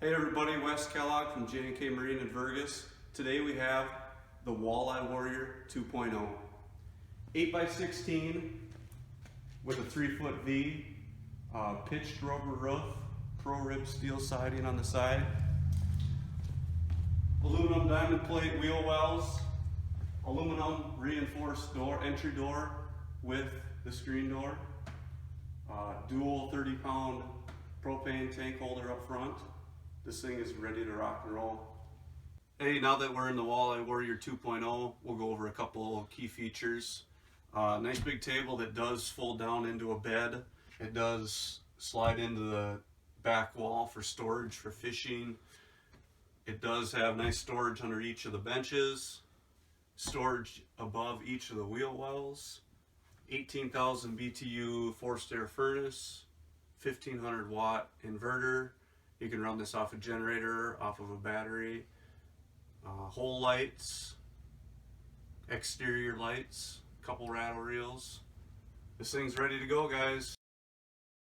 Hey everybody, Wes Kellogg from J&K Marine in Vergas. Today we have the Walleye Warrior 2.0. 8x16 with a 3-foot V, pitched rubber roof, pro rib steel siding on the side, aluminum diamond plate wheel wells, aluminum reinforced entry door with the screen door, dual 30-pound propane tank holder up front. This thing is ready to rock and roll. Hey, now that we're in the Walleye Warrior 2.0, we'll go over a couple key features. Nice big table that does fold down into a bed. It does slide into the back wall for storage for fishing. It does have nice storage under each of the benches, storage above each of the wheel wells, 18,000 BTU forced air furnace, 1500 watt inverter. You can run this off a generator, off of a battery, whole lights, exterior lights, couple rattle reels. This thing's ready to go, guys.